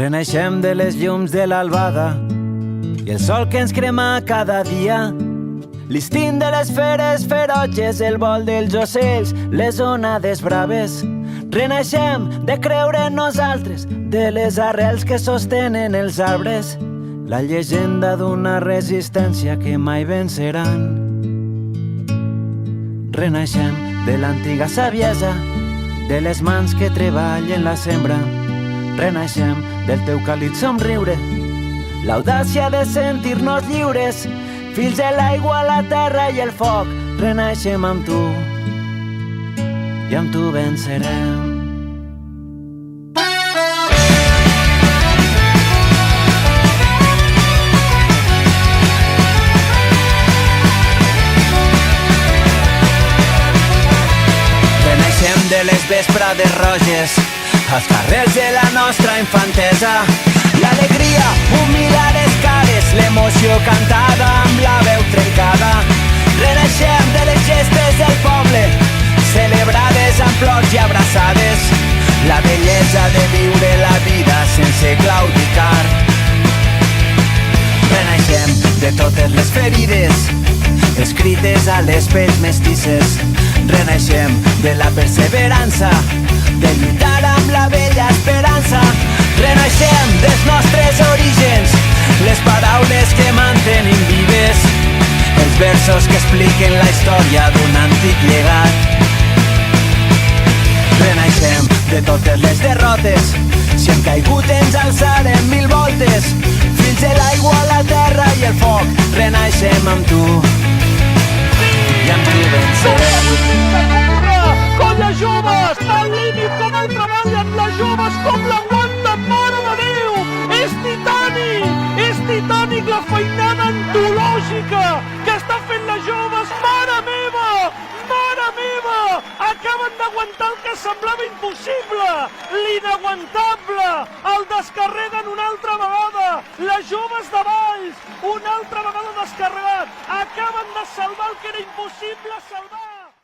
Renaixem de les llums de l'albada i el sol que ens crema cada dia. L'istint de les feres ferotges, el vol dels ocells, les onades braves. Renaixem de creure en nosaltres, de les arrels que sostenen els arbres. La llegenda d'una resistència que mai venceran. Renaixem de l'antiga saviesa, de les mans que treballen la sembra. Renaixem del teu càlid somriure, l'audàcia de sentir-nos lliures, fills de l'aigua, la terra i el foc. Renaixem amb tu i amb tu vencerem. Renaixem de les vesprades roges, als carrers de la nostra infantesa. L'alegria humil a les cares, l'emoció cantada amb la veu trencada. Renaixem de les gestes del poble, celebrades amb plors i abraçades. La bellesa de viure la vida sense claudicar. Renaixem de totes les ferides, escrites a les pells mestisses. Renaixem de la perseverança, de lluitar amb la vella esperança. Renaixem dels nostres orígens, les paraules que mantenim vives, els versos que expliquen la història d'un antic llegat. Renaixem de totes les derrotes, si hem caigut ens alçarem 1000 voltes. Fills de l'aigua, la terra i el foc, renaixem amb tu i amb tu vencerem. Com les joves, al límit com el treballen les joves, com l'aguanten, mare de Déu! És titànic la feinada antològica que estan fent les joves, mare meva! Mare meva! Acaben d'aguantar el que semblava impossible, l'inaguantable, el descarreguen una altra vegada, les joves de Valls, una altra vegada descarregat, acaben de salvar el que era impossible salvar.